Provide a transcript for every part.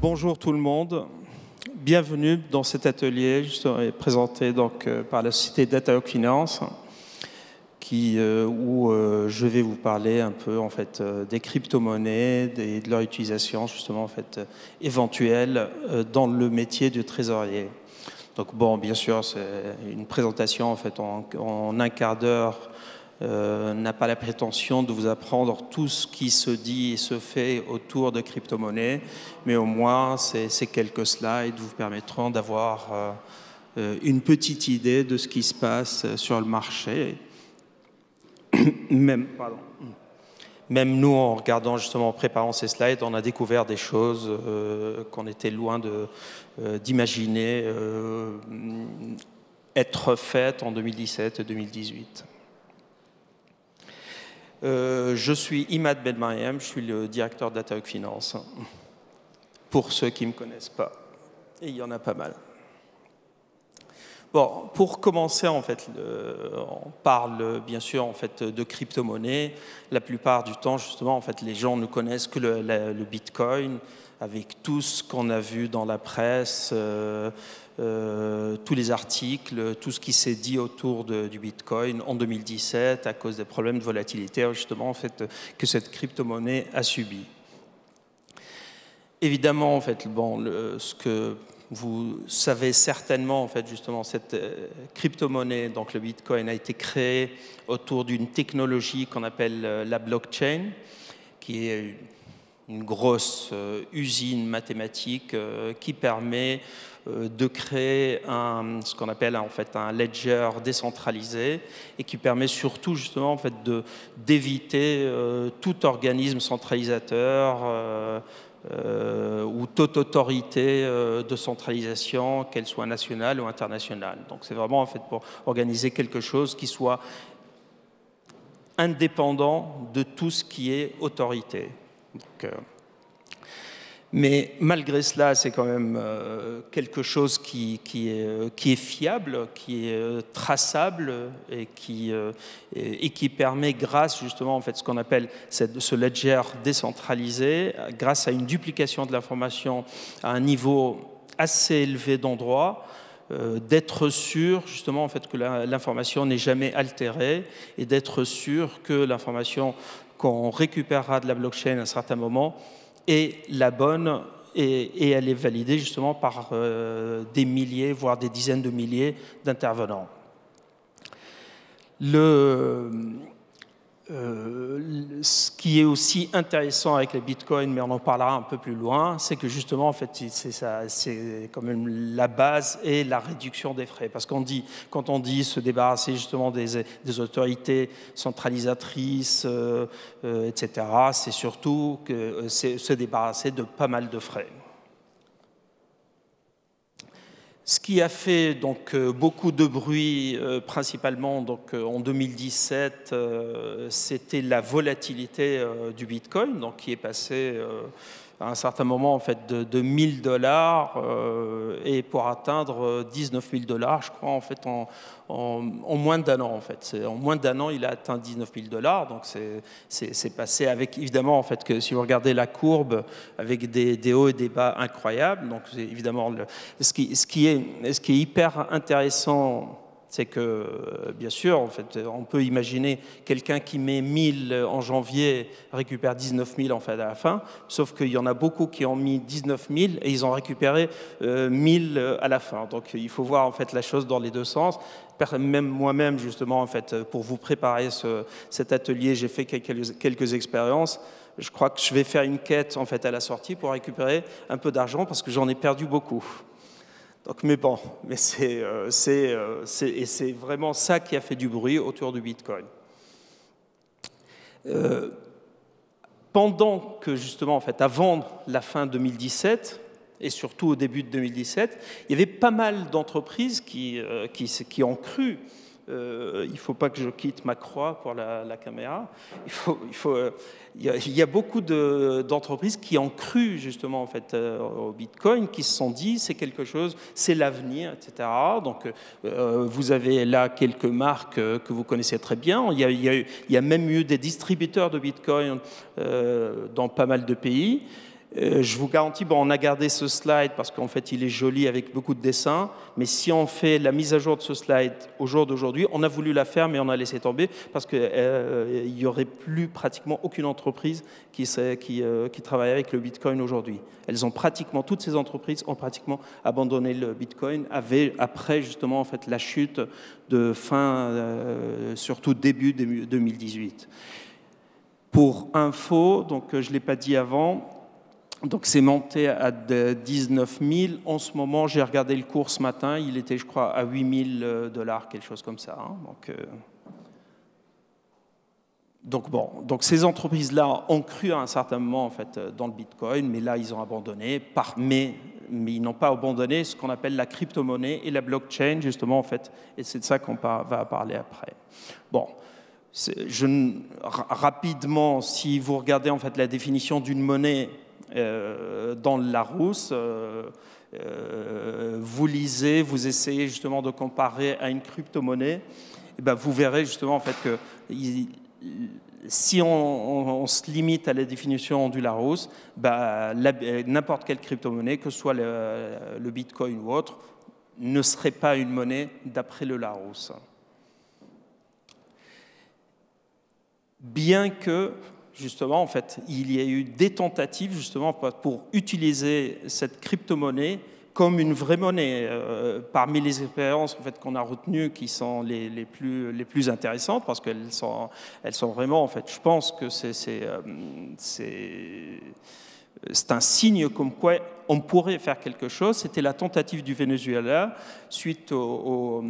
Bonjour tout le monde, bienvenue dans cet atelier. Je serai présenté donc, par la société Datahawk Finance où je vais vous parler un peu en fait, des crypto-monnaies et de leur utilisation justement en fait, éventuelle dans le métier du trésorier. Donc bon, bien sûr, c'est une présentation en fait, en un quart d'heure. N'a pas la prétention de vous apprendre tout ce qui se dit et se fait autour de crypto-monnaies, mais au moins ces quelques slides vous permettront d'avoir une petite idée de ce qui se passe sur le marché. Même nous, en regardant justement, en préparant ces slides, on a découvert des choses qu'on était loin d'imaginer être faites en 2017 et 2018. Je suis Imad Belmariam, je suis le directeur de Datahawk Finance, pour ceux qui ne me connaissent pas. Et il y en a pas mal. Bon, pour commencer, en fait, on parle bien sûr en fait, de crypto-monnaie. La plupart du temps, justement, en fait, les gens ne connaissent que le Bitcoin, avec tout ce qu'on a vu dans la presse, tous les articles, tout ce qui s'est dit autour du Bitcoin en 2017 à cause des problèmes de volatilité, justement, en fait, que cette crypto-monnaie a subi. Évidemment, en fait, bon, ce que vous savez certainement, en fait, justement, cette crypto-monnaie, donc le Bitcoin, a été créé autour d'une technologie qu'on appelle la blockchain, qui est une grosse usine mathématique qui permet de créer ce qu'on appelle en fait un ledger décentralisé et qui permet surtout justement en fait d'éviter tout organisme centralisateur ou toute autorité de centralisation, qu'elle soit nationale ou internationale. Donc c'est vraiment en fait pour organiser quelque chose qui soit indépendant de tout ce qui est autorité. Donc, mais malgré cela, c'est quand même quelque chose qui est fiable, qui est traçable et qui permet, grâce justement en fait ce qu'on appelle ce ledger décentralisé, grâce à une duplication de l'information à un niveau assez élevé d'endroits, d'être sûr justement en fait que l'information n'est jamais altérée et d'être sûr que l'information qu'on récupérera de la blockchain à un certain moment est la bonne et elle est validée justement par des milliers, voire des dizaines de milliers d'intervenants. Ce qui est aussi intéressant avec les bitcoins, mais on en parlera un peu plus loin, c'est que justement, en fait, c'est quand même la base et la réduction des frais. Parce qu'on dit, quand on dit se débarrasser justement des autorités centralisatrices, etc., c'est surtout que se débarrasser de pas mal de frais. Ce qui a fait donc beaucoup de bruit, principalement donc en 2017, c'était la volatilité du Bitcoin, donc qui est passé à un certain moment en fait de 1 000 $ et pour atteindre 19 000 $, je crois en fait en moins d'un an en fait. En moins d'un an, il a atteint 19 000 $, donc c'est passé avec évidemment en fait que si vous regardez la courbe avec des hauts et des bas incroyables, donc évidemment ce qui est hyper intéressant. C'est que, bien sûr, en fait, on peut imaginer quelqu'un qui met 1000 en janvier récupère 19 000 en fait à la fin, sauf qu'il y en a beaucoup qui ont mis 19 000 et ils ont récupéré 1000 à la fin. Donc il faut voir en fait la chose dans les deux sens. Même moi-même, justement, en fait, pour vous préparer cet atelier, j'ai fait quelques expériences. Je crois que je vais faire une quête en fait à la sortie pour récupérer un peu d'argent parce que j'en ai perdu beaucoup. Donc, mais bon, mais c'est vraiment ça qui a fait du bruit autour du Bitcoin. Pendant que, justement, en fait, avant la fin 2017, et surtout au début de 2017, il y avait pas mal d'entreprises qui ont cru il ne faut pas que je quitte ma croix pour la caméra. Il y a beaucoup d'entreprises qui ont cru justement en fait au Bitcoin, qui se sont dit c'est quelque chose, c'est l'avenir, etc. Donc vous avez là quelques marques que vous connaissez très bien. Il y a même eu des distributeurs de Bitcoin dans pas mal de pays. Je vous garantis, bon, on a gardé ce slide parce qu'en fait, il est joli avec beaucoup de dessins. Mais si on fait la mise à jour de ce slide au jour d'aujourd'hui, on a voulu la faire, mais on a laissé tomber parce qu'il n'y aurait plus pratiquement aucune entreprise qui travaille avec le Bitcoin aujourd'hui. Toutes ces entreprises ont pratiquement abandonné le Bitcoin après justement en fait la chute de surtout début 2018. Pour info, donc je ne l'ai pas dit avant. Donc c'est monté à 19 000. En ce moment, j'ai regardé le cours ce matin, il était, je crois, à 8 000 $, quelque chose comme ça. Hein. Donc ces entreprises-là ont cru à un certain moment en fait dans le Bitcoin, mais là ils ont abandonné. Mais ils n'ont pas abandonné ce qu'on appelle la crypto-monnaie et la blockchain justement en fait. Et c'est de ça qu'on va parler après. Bon. Rapidement, si vous regardez en fait la définition d'une monnaie dans le Larousse, vous lisez, vous essayez justement de comparer à une crypto-monnaie, et ben vous verrez justement en fait que si on se limite à la définition du Larousse, ben, n'importe quelle crypto-monnaie, que ce soit le Bitcoin ou autre, ne serait pas une monnaie d'après le Larousse. Bien que, justement, en fait, il y a eu des tentatives, justement, pour utiliser cette crypto-monnaie comme une vraie monnaie. Parmi les expériences en fait, qu'on a retenues, qui sont les plus intéressantes, parce qu'elles sont vraiment, en fait, je pense que c'est un signe comme quoi on pourrait faire quelque chose. C'était la tentative du Venezuela suite au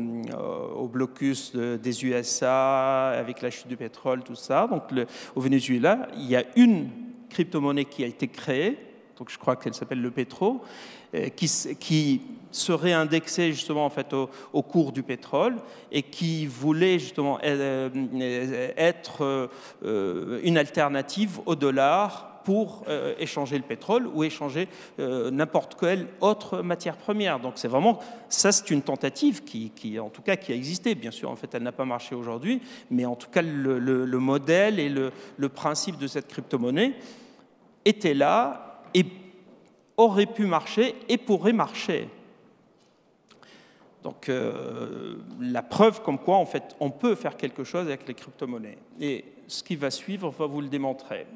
blocus des USA avec la chute du pétrole, tout ça. Donc au Venezuela, il y a une crypto-monnaie qui a été créée, donc je crois qu'elle s'appelle le Petro, qui serait indexée justement en fait au cours du pétrole et qui voulait justement être une alternative au dollar pour échanger le pétrole ou échanger n'importe quelle autre matière première. Donc c'est vraiment, ça c'est une tentative qui en tout cas qui a existé. Bien sûr, en fait, elle n'a pas marché aujourd'hui, mais en tout cas le modèle et le principe de cette crypto-monnaie était là et aurait pu marcher et pourrait marcher. Donc la preuve comme quoi en fait on peut faire quelque chose avec les crypto-monnaies. Et ce qui va suivre va vous le démontrer.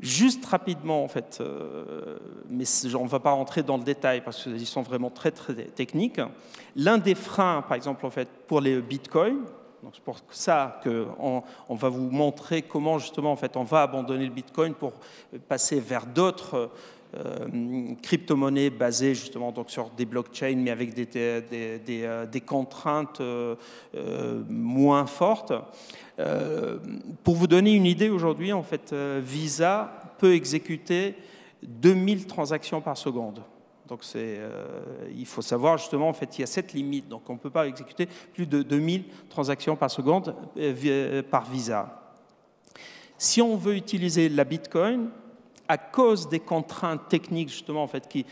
Juste rapidement, en fait, mais on ne va pas rentrer dans le détail parce qu'ils sont vraiment très, très techniques. L'un des freins, par exemple, en fait, pour les bitcoins, donc c'est pour ça qu'on va vous montrer comment, justement, en fait, on va abandonner le bitcoin pour passer vers d'autres crypto-monnaies basées, justement, donc, sur des blockchains, mais avec des contraintes moins fortes. Pour vous donner une idée, aujourd'hui, en fait, Visa peut exécuter 2000 transactions par seconde. Donc, il faut savoir, justement, en fait, il y a cette limite. Donc, on ne peut pas exécuter plus de 2000 transactions par seconde par Visa. Si on veut utiliser la Bitcoin, à cause des contraintes techniques justement en fait, qui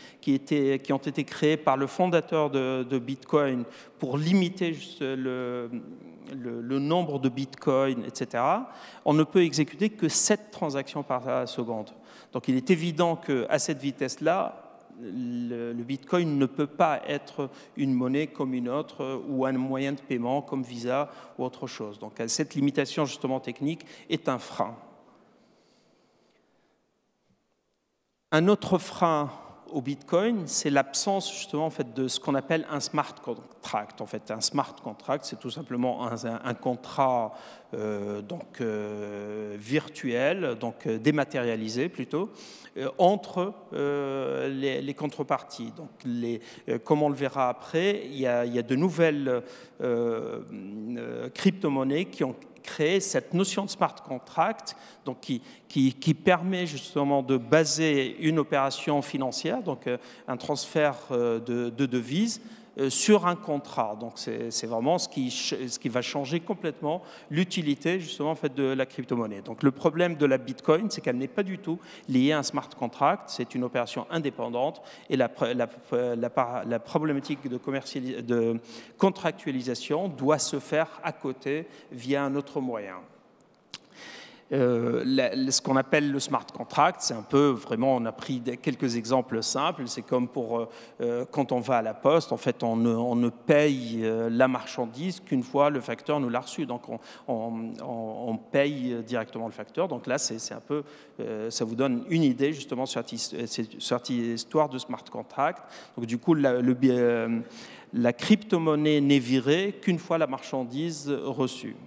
ont été créées par le fondateur de Bitcoin pour limiter le nombre de Bitcoin, etc., on ne peut exécuter que 7 transactions par seconde. Donc il est évident qu'à cette vitesse-là, le Bitcoin ne peut pas être une monnaie comme une autre ou un moyen de paiement comme Visa ou autre chose. Donc cette limitation justement technique est un frein. Un autre frein au Bitcoin, c'est l'absence justement en fait, de ce qu'on appelle un smart contract. En fait, un smart contract, c'est tout simplement un contrat virtuel, donc dématérialisé plutôt, entre les contreparties. Donc, comme on le verra après, il y a de nouvelles crypto-monnaies qui ont créé cette notion de smart contract, donc qui permet justement de baser une opération financière, donc un transfert de devises, sur un contrat. Donc c'est vraiment ce qui va changer complètement l'utilité justement en fait de la crypto-monnaie. Donc le problème de la Bitcoin, c'est qu'elle n'est pas du tout liée à un smart contract, c'est une opération indépendante et la problématique de contractualisation doit se faire à côté via un autre moyen. Ce qu'on appelle le smart contract, c'est un peu, vraiment, on a pris quelques exemples simples, c'est comme pour quand on va à la poste, en fait, on ne paye la marchandise qu'une fois le facteur nous l'a reçu, donc on paye directement le facteur, donc là, c'est un peu, ça vous donne une idée justement sur cette histoire de smart contract. Donc du coup, la crypto-monnaie n'est virée qu'une fois la marchandise reçue.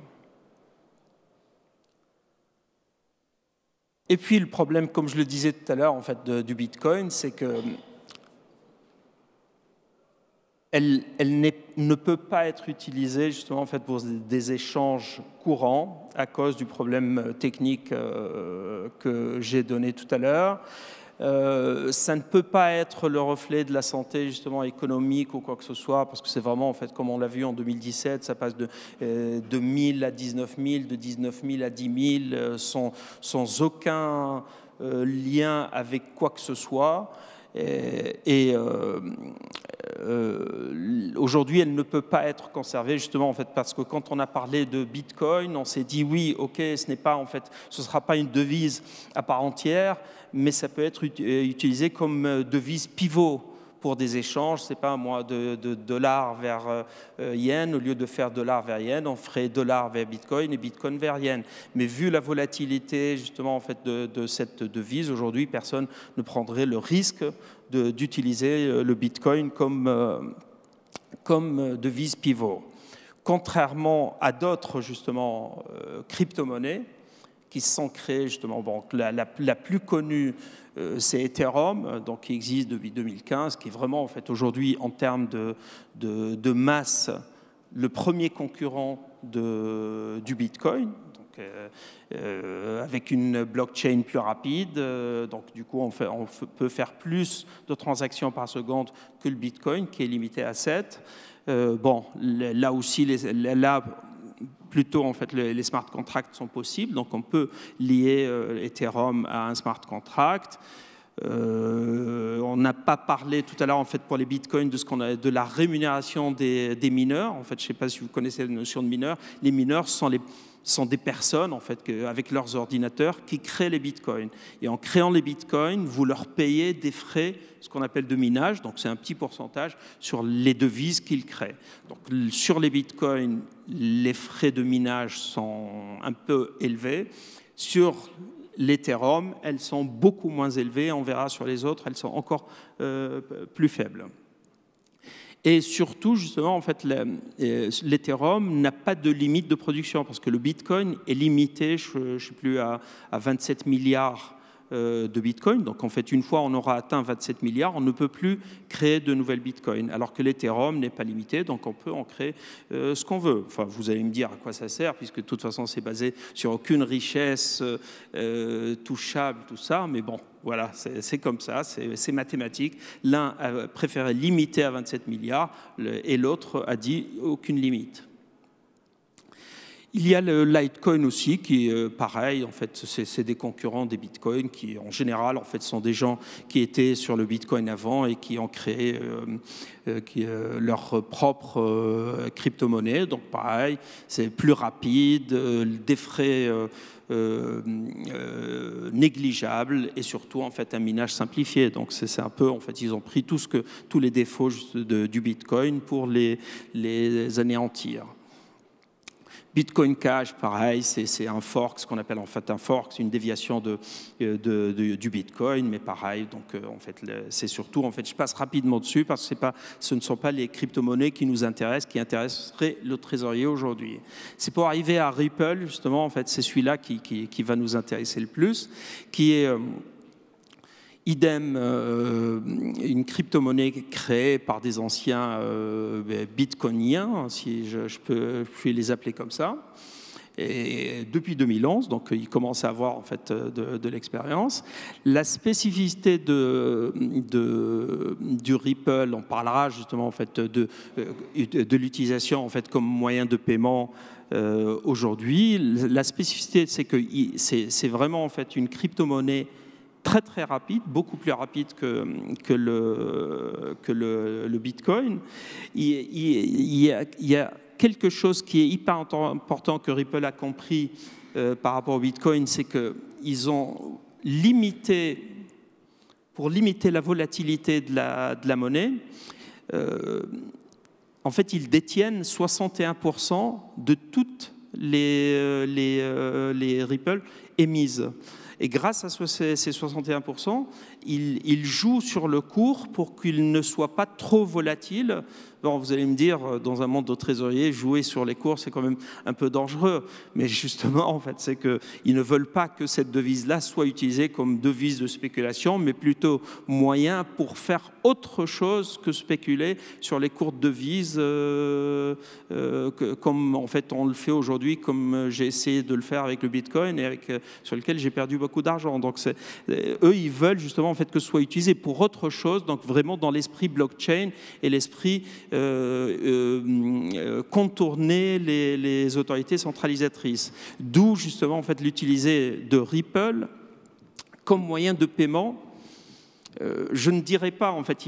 Et puis le problème, comme je le disais tout à l'heure, en fait, du Bitcoin, c'est que elle ne peut pas être utilisée justement en fait pour des échanges courants à cause du problème technique que j'ai donné tout à l'heure. Ça ne peut pas être le reflet de la santé justement économique ou quoi que ce soit, parce que c'est vraiment, en fait, comme on l'a vu en 2017, ça passe de 1000 à 19 000, de 19 000 à 10 000, sans aucun lien avec quoi que ce soit. Aujourd'hui, elle ne peut pas être conservée justement en fait parce que quand on a parlé de Bitcoin, on s'est dit oui, ok, ce sera pas une devise à part entière, mais ça peut être utilisé comme devise pivot pour des échanges, c'est pas moi, de dollars vers yen, au lieu de faire dollar vers yen, on ferait dollar vers Bitcoin et Bitcoin vers yen. Mais vu la volatilité justement en fait de cette devise, aujourd'hui, personne ne prendrait le risque d'utiliser le Bitcoin comme devise pivot. Contrairement à d'autres justement crypto-monnaies qui se sont créées justement, bon, la plus connue c'est Ethereum, donc qui existe depuis 2015, qui est vraiment en fait aujourd'hui en termes de masse le premier concurrent du Bitcoin. Avec une blockchain plus rapide, donc du coup on peut faire plus de transactions par seconde que le Bitcoin qui est limité à 7. Bon, là aussi, plutôt en fait les smart contracts sont possibles, donc on peut lier Ethereum à un smart contract. On n'a pas parlé tout à l'heure en fait pour les bitcoins de la rémunération des mineurs. En fait, je ne sais pas si vous connaissez la notion de mineurs. Les mineurs sont des personnes en fait avec leurs ordinateurs qui créent les bitcoins. Et en créant les bitcoins, vous leur payez des frais, ce qu'on appelle de minage. Donc c'est un petit pourcentage sur les devises qu'ils créent. Donc sur les bitcoins, les frais de minage sont un peu élevés. Sur l'Ethereum, elles sont beaucoup moins élevées. On verra sur les autres, elles sont encore plus faibles. Et surtout, justement, en fait, l'Ethereum n'a pas de limite de production parce que le Bitcoin est limité, je ne sais plus, à 27 milliards de Bitcoin. Donc, en fait, une fois on aura atteint 27 milliards, on ne peut plus créer de nouvelles Bitcoins. Alors que l'Ethereum n'est pas limité, donc on peut en créer ce qu'on veut. Enfin, vous allez me dire à quoi ça sert, puisque de toute façon, c'est basé sur aucune richesse touchable, tout ça. Mais bon, voilà, c'est comme ça, c'est mathématique. L'un a préféré limiter à 27 milliards et l'autre a dit aucune limite. Il y a le Litecoin aussi, qui est pareil, en fait, c'est des concurrents des Bitcoins qui, en général, en fait, sont des gens qui étaient sur le Bitcoin avant et qui ont créé leur propre crypto-monnaie. Donc, pareil, c'est plus rapide, des frais négligeables et surtout, en fait, un minage simplifié. Donc, c'est un peu, en fait, ils ont pris tous les défauts du Bitcoin pour les anéantir. Bitcoin Cash, pareil, c'est un fork, ce qu'on appelle en fait un fork, c'est une déviation du Bitcoin, mais pareil, donc en fait, c'est surtout, en fait, je passe rapidement dessus parce que ce ne sont pas les crypto-monnaies qui nous intéressent, qui intéresseraient le trésorier aujourd'hui. C'est pour arriver à Ripple, justement, en fait, c'est celui-là qui va nous intéresser le plus, qui est... idem, une crypto-monnaie créée par des anciens bitcoiniens, si je peux les appeler comme ça. Et depuis 2011, donc il commence à avoir en fait de l'expérience. La spécificité du Ripple, on parlera justement en fait de l'utilisation en fait comme moyen de paiement aujourd'hui. La spécificité, c'est que c'est vraiment en fait une crypto-monnaie très très rapide, beaucoup plus rapide que le Bitcoin. Il y a quelque chose qui est hyper important que Ripple a compris par rapport au Bitcoin, c'est qu'ils ont limité, pour limiter la volatilité de la monnaie, en fait, ils détiennent 61% de toutes les Ripple émises. Et grâce à ces 61%, ils jouent sur le cours pour qu'il ne soit pas trop volatile. Bon, vous allez me dire, dans un monde de trésorier, jouer sur les cours, c'est quand même un peu dangereux. Mais justement, en fait, c'est qu'ils ne veulent pas que cette devise-là soit utilisée comme devise de spéculation, mais plutôt moyen pour faire autre chose que spéculer sur les cours de devises, comme en fait on le fait aujourd'hui, comme j'ai essayé de le faire avec le Bitcoin et sur lequel j'ai perdu beaucoup d'argent. Donc eux, ils veulent justement en fait que ce soit utilisé pour autre chose, donc vraiment dans l'esprit blockchain et l'esprit contourner les autorités centralisatrices. D'où justement en fait l'utiliser de Ripple comme moyen de paiement. Je ne dirais pas, en fait,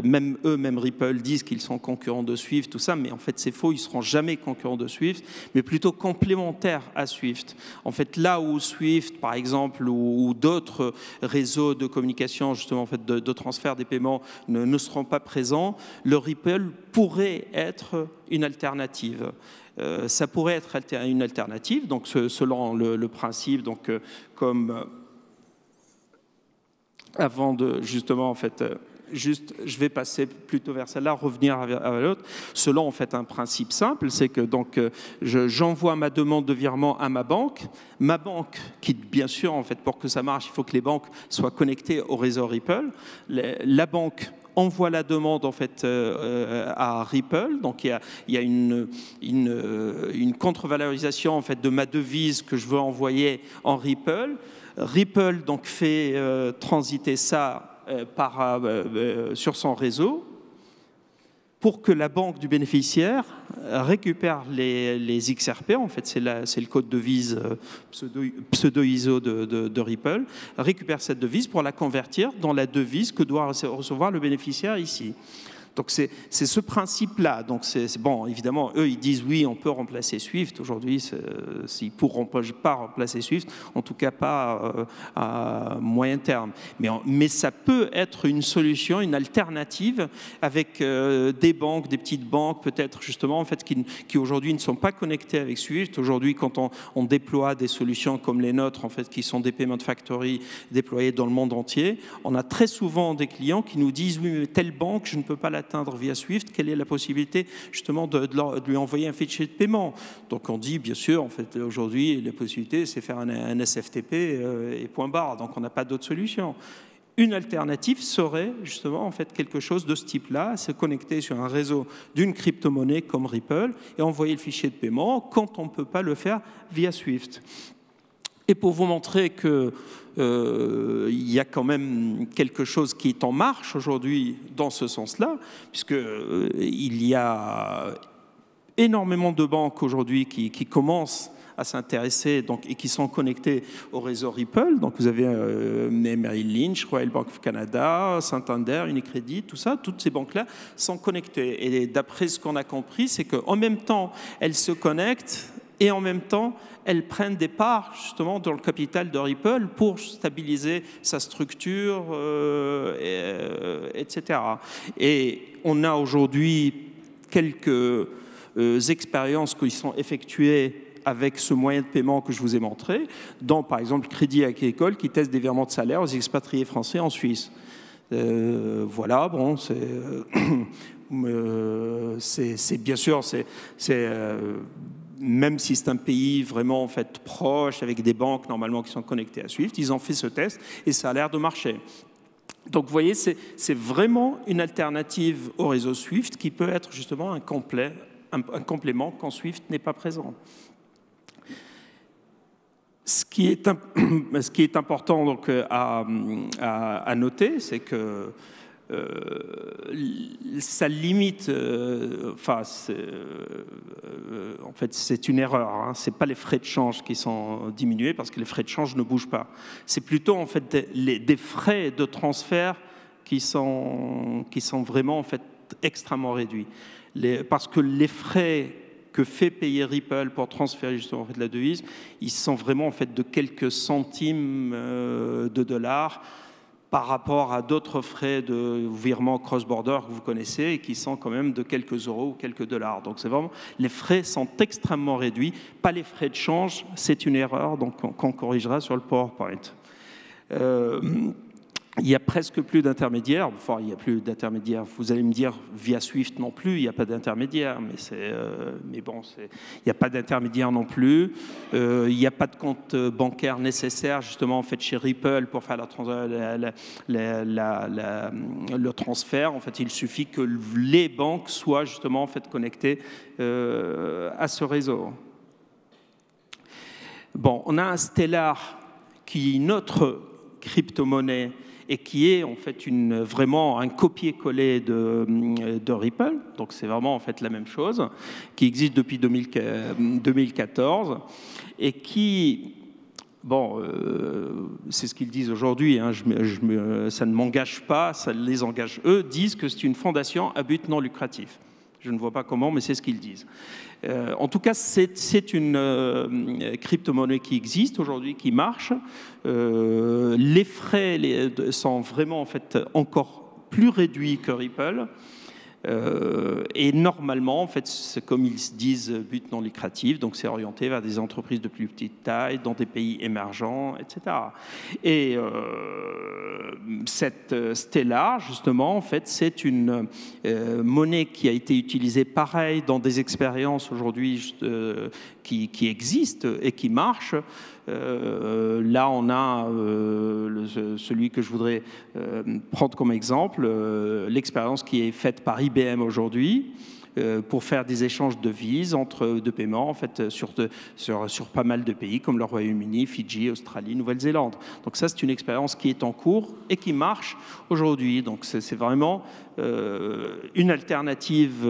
même Ripple disent qu'ils sont concurrents de Swift, tout ça, mais en fait c'est faux, ils ne seront jamais concurrents de Swift, mais plutôt complémentaires à Swift. En fait, là où Swift, par exemple, ou d'autres réseaux de communication, justement, en fait, de transfert des paiements ne seront pas présents, le Ripple pourrait être une alternative. Ça pourrait être une alternative, donc selon le principe, donc comme avant de justement en fait je vais passer plutôt vers celle-là, revenir à l'autre, selon en fait un principe simple, c'est que donc j'envoie ma demande de virement à ma banque qui bien sûr en fait pour que ça marche, il faut que les banques soient connectées au réseau Ripple. La banque envoie la demande en fait à Ripple, donc il y a une contre-valorisation en fait de ma devise que je veux envoyer en Ripple. Ripple donc fait transiter ça sur son réseau pour que la banque du bénéficiaire récupère les XRP, en fait c'est le code devise pseudo-ISO de Ripple, récupère cette devise pour la convertir dans la devise que doit recevoir le bénéficiaire ici. Donc c'est ce principe-là. Donc bon, évidemment, eux ils disent oui, on peut remplacer Swift. Aujourd'hui, ils ne pourront pas remplacer Swift, en tout cas pas à moyen terme. Mais ça peut être une solution, une alternative avec des banques, des petites banques peut-être justement en fait qui aujourd'hui ne sont pas connectées avec Swift. Aujourd'hui, quand on déploie des solutions comme les nôtres en fait, qui sont des payment factory déployés dans le monde entier, on a très souvent des clients qui nous disent oui, mais telle banque, je ne peux pas l'atteindre via Swift, quelle est la possibilité justement de lui envoyer un fichier de paiement? Donc on dit bien sûr, en fait aujourd'hui la possibilité c'est faire un SFTP et point barre, donc on n'a pas d'autre solution. Une alternative serait justement en fait quelque chose de ce type-là, se connecter sur un réseau d'une crypto-monnaie comme Ripple et envoyer le fichier de paiement quand on ne peut pas le faire via Swift. Et pour vous montrer que il y a quand même quelque chose qui est en marche aujourd'hui dans ce sens-là, puisqu'il y a énormément de banques aujourd'hui qui commencent à s'intéresser et qui sont connectées au réseau Ripple. Donc vous avez Merrill Lynch, Royal Bank of Canada, Santander, Unicredit, tout ça, toutes ces banques-là sont connectées. Et d'après ce qu'on a compris, c'est qu'en même temps, elles se connectent et en même temps, elles prennent des parts justement dans le capital de Ripple pour stabiliser sa structure, etc. Et on a aujourd'hui quelques expériences qui sont effectuées avec ce moyen de paiement que je vous ai montré, dont par exemple Crédit Agricole qui teste des virements de salaire aux expatriés français en Suisse. Voilà, bon, c'est bien sûr, même si c'est un pays vraiment en fait proche, avec des banques normalement qui sont connectées à Swift, ils ont fait ce test et ça a l'air de marcher. Donc vous voyez, c'est vraiment une alternative au réseau Swift qui peut être justement un complément quand Swift n'est pas présent. Ce qui est important donc, à noter, c'est que ça limite, en fait, c'est une erreur. Hein. Ce n'est pas les frais de change qui sont diminués parce que les frais de change ne bougent pas. C'est plutôt en fait des frais de transfert qui sont vraiment en fait extrêmement réduits. Parce que les frais que fait payer Ripple pour transférer justement en fait la devise, ils sont vraiment en fait de quelques centimes de dollars par rapport à d'autres frais de virement cross-border que vous connaissez et qui sont quand même de quelques euros ou quelques dollars. Donc c'est vraiment, les frais sont extrêmement réduits, pas les frais de change, c'est une erreur donc qu'on corrigera sur le PowerPoint. Il n'y a presque plus d'intermédiaires. Enfin, il n'y a plus d'intermédiaires. Vous allez me dire, via Swift non plus, il n'y a pas d'intermédiaire. Mais bon, il n'y a pas d'intermédiaire non plus. Il n'y a pas de compte bancaire nécessaire, justement, en fait, chez Ripple pour faire le transfert. En fait, il suffit que les banques soient, justement, en fait, connectées à ce réseau. Bon, on a un Stellar qui est notre crypto-monnaie et qui est en fait vraiment un copier-coller de Ripple, donc c'est vraiment en fait la même chose, qui existe depuis 2014 et qui, bon, c'est ce qu'ils disent aujourd'hui, hein, ça ne m'engage pas, ça les engage eux, disent que c'est une fondation à but non lucratif. Je ne vois pas comment, mais c'est ce qu'ils disent. En tout cas, c'est une crypto-monnaie qui existe aujourd'hui, qui marche. Les frais sont vraiment en fait encore plus réduits que Ripple. Et normalement, en fait, c'est comme ils disent, but non lucratif, donc c'est orienté vers des entreprises de plus petite taille, dans des pays émergents, etc. Et cette Stellar, justement, en fait, c'est une monnaie qui a été utilisée pareil dans des expériences aujourd'hui qui existent et qui marchent. Là, on a celui que je voudrais prendre comme exemple, l'expérience qui est faite par IBM aujourd'hui pour faire des échanges de devises de paiement en fait, sur pas mal de pays comme le Royaume-Uni, Fidji, Australie, Nouvelle-Zélande. Donc ça, c'est une expérience qui est en cours et qui marche aujourd'hui. Donc c'est vraiment une alternative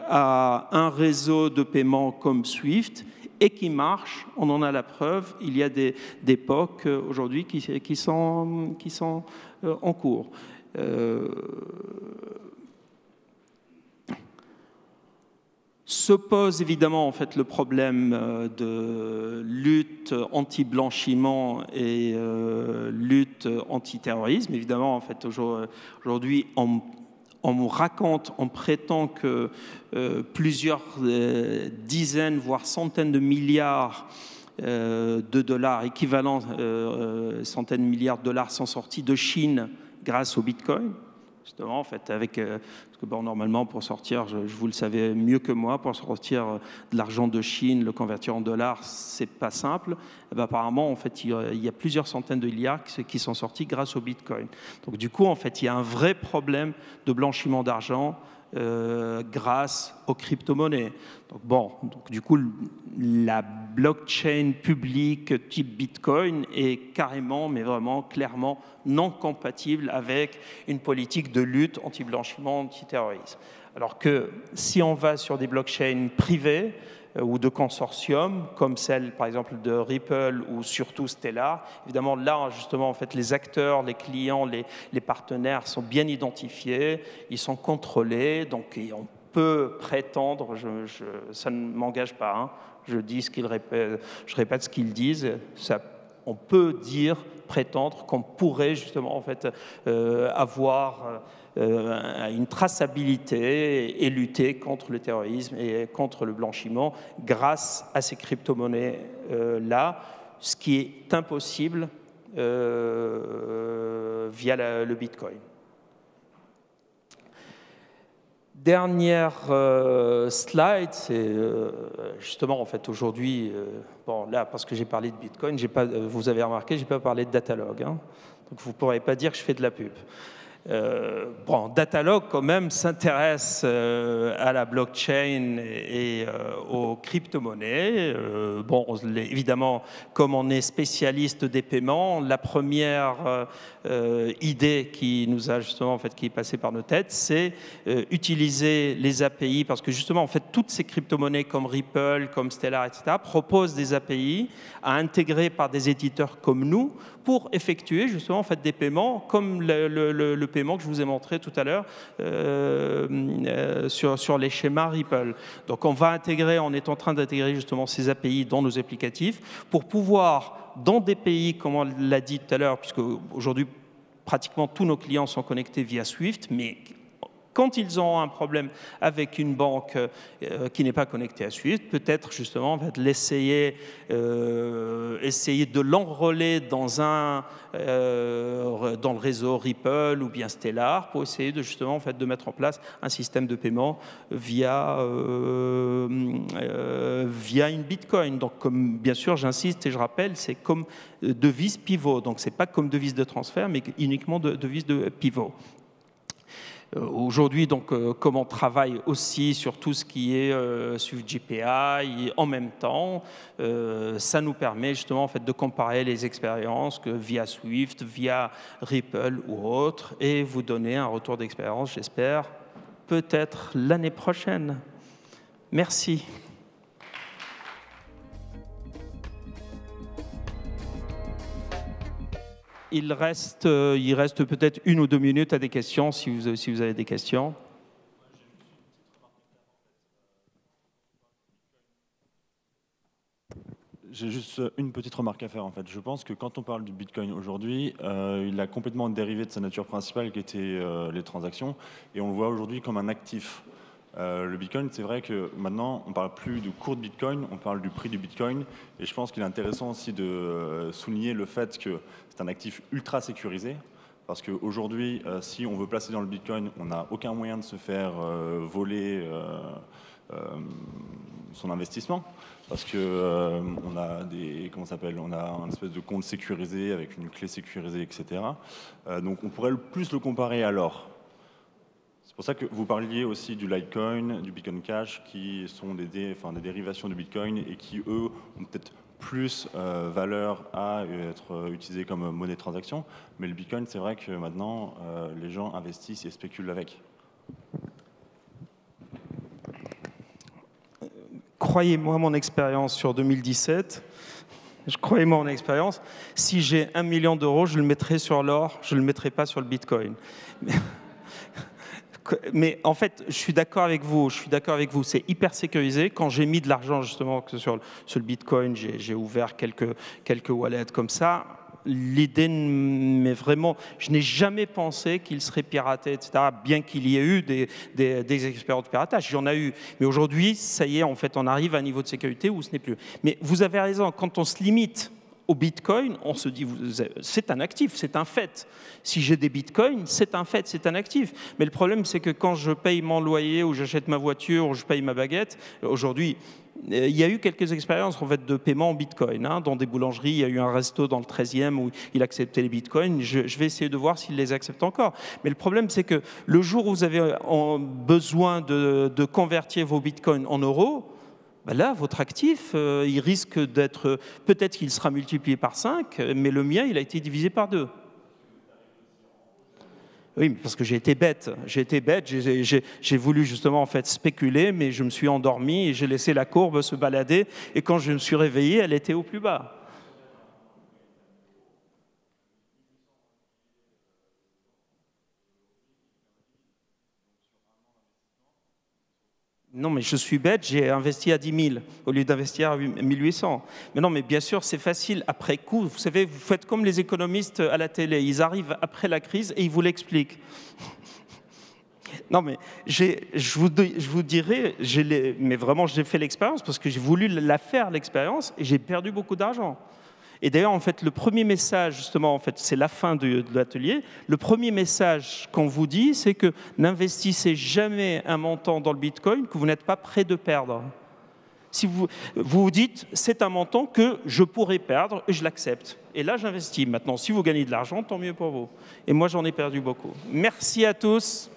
à un réseau de paiement comme SWIFT et qui marche, on en a la preuve, il y a des POC aujourd'hui qui sont en cours. Se pose évidemment en fait, le problème de lutte anti-blanchiment et lutte anti-terrorisme. Évidemment, en fait, aujourd'hui, on me raconte, on prétend que plusieurs dizaines, voire centaines de milliards de dollars, équivalent centaines de milliards de dollars, sont sortis de Chine grâce au Bitcoin. Justement, en fait, parce que bon, normalement, pour sortir, vous le savez mieux que moi, pour sortir de l'argent de Chine, le convertir en dollars, c'est pas simple. Et bien, apparemment, en fait, il y a plusieurs centaines de milliards qui sont sortis grâce au Bitcoin. Donc, du coup, en fait, il y a un vrai problème de blanchiment d'argent grâce aux crypto-monnaies. Donc, du coup, la blockchain publique type Bitcoin est carrément, mais vraiment clairement non compatible avec une politique de lutte anti-blanchiment, anti-terrorisme. Alors que si on va sur des blockchains privées ou de consortiums, comme celle par exemple de Ripple ou surtout Stellar, évidemment là justement en fait les acteurs, les clients, les partenaires sont bien identifiés, ils sont contrôlés, donc on peut prétendre, ça ne m'engage pas, hein, je dis ce qu'ils répètent, je répète ce qu'ils disent, on peut prétendre qu'on pourrait justement en fait avoir une traçabilité et lutter contre le terrorisme et contre le blanchiment grâce à ces crypto-monnaies-là, ce qui est impossible via le Bitcoin. Dernière slide, c'est justement en fait aujourd'hui, bon là parce que j'ai parlé de Bitcoin, vous avez remarqué, j'ai pas parlé de Datalogue, hein, donc vous pourrez pas dire que je fais de la pub. Bon, Datalogue, quand même, s'intéresse à la blockchain et aux crypto-monnaies. Bon, évidemment, comme on est spécialiste des paiements, la première idée qui nous a justement, en fait, qui est passée par nos têtes, c'est utiliser les API, parce que justement, en fait, toutes ces crypto-monnaies comme Ripple, comme Stellar, etc., proposent des API à intégrer par des éditeurs comme nous pour effectuer justement, en fait, des paiements comme le paiement que je vous ai montré tout à l'heure sur les schémas Ripple. Donc on va intégrer, on est en train d'intégrer justement ces API dans nos applicatifs pour pouvoir, dans des pays, comme on l'a dit tout à l'heure, puisque aujourd'hui pratiquement tous nos clients sont connectés via Swift, mais quand ils ont un problème avec une banque qui n'est pas connectée à Swift, peut-être justement essayer de l'enrôler dans le réseau Ripple ou bien Stellar pour essayer de justement de mettre en place un système de paiement via une Bitcoin. Donc, comme bien sûr, j'insiste et je rappelle, c'est comme devise pivot. Donc, c'est pas comme devise de transfert, mais uniquement devise de pivot. Aujourd'hui, donc, comme on travaille aussi sur tout ce qui est Swift GPI en même temps, ça nous permet justement en fait, de comparer les expériences que via Swift, via Ripple ou autre, et vous donner un retour d'expérience, j'espère, peut-être l'année prochaine. Merci. Il reste peut-être 1 ou 2 minutes à des questions, si vous avez des questions. J'ai juste une petite remarque à faire, en fait. Je pense que quand on parle du Bitcoin aujourd'hui, il a complètement dérivé de sa nature principale, qui était les transactions, et on le voit aujourd'hui comme un actif. Le Bitcoin, c'est vrai que maintenant, on ne parle plus du cours de Bitcoin, on parle du prix du Bitcoin. Et je pense qu'il est intéressant aussi de souligner le fait que c'est un actif ultra sécurisé. Parce qu'aujourd'hui, si on veut placer dans le Bitcoin, on n'a aucun moyen de se faire voler son investissement. Parce que on a on a un espèce de compte sécurisé avec une clé sécurisée, etc. Donc on pourrait plus le comparer à l'or. C'est pour ça que vous parliez aussi du Litecoin, du Bitcoin Cash, qui sont des dérivations du Bitcoin et qui, eux, ont peut-être plus valeur à être utilisés comme monnaie de transaction. Mais le Bitcoin, c'est vrai que maintenant, les gens investissent et spéculent avec. Croyez-moi mon expérience sur 2017. Croyez-moi mon expérience. Si j'ai 1 million d'euros, je le mettrai sur l'or, je ne le mettrai pas sur le Bitcoin. Mais en fait, je suis d'accord avec vous, c'est hyper sécurisé. Quand j'ai mis de l'argent justement sur le Bitcoin, j'ai ouvert quelques wallets comme ça. L'idée, mais vraiment, je n'ai jamais pensé qu'il serait piraté, etc., bien qu'il y ait eu des expériences de piratage. J'en ai eu. Mais aujourd'hui, ça y est, en fait, on arrive à un niveau de sécurité où ce n'est plus. Mais vous avez raison, quand on se limite au Bitcoin, on se dit, c'est un actif, c'est un fait. Si j'ai des Bitcoins, c'est un fait, c'est un actif. Mais le problème, c'est que quand je paye mon loyer ou j'achète ma voiture ou je paye ma baguette, aujourd'hui, il y a eu quelques expériences en fait, de paiement en Bitcoin. Dans des boulangeries, il y a eu un resto dans le 13e où il acceptait les Bitcoins. Je vais essayer de voir s'il les accepte encore. Mais le problème, c'est que le jour où vous avez besoin de convertir vos Bitcoins en euros, ben là, votre actif, il risque d'être... Peut-être qu'il sera multiplié par 5, mais le mien, il a été divisé par 2. Oui, parce que j'ai été bête, j'ai voulu justement en fait spéculer, mais je me suis endormi et j'ai laissé la courbe se balader, et quand je me suis réveillé, elle était au plus bas. Non, mais je suis bête, j'ai investi à 10 000 au lieu d'investir à 1 800. Mais non, mais bien sûr, c'est facile après coup. Vous savez, vous faites comme les économistes à la télé. Ils arrivent après la crise et ils vous l'expliquent. Non, mais je vous dirais, mais vraiment, j'ai fait l'expérience parce que j'ai voulu la faire, l'expérience, et j'ai perdu beaucoup d'argent. Et d'ailleurs, en fait, le premier message, justement, en fait, c'est la fin de l'atelier. Le premier message qu'on vous dit, c'est que n'investissez jamais un montant dans le Bitcoin que vous n'êtes pas prêt de perdre. Si vous vous dites, c'est un montant que je pourrais perdre, et je l'accepte. Et là, j'investis. Maintenant, si vous gagnez de l'argent, tant mieux pour vous. Et moi, j'en ai perdu beaucoup. Merci à tous.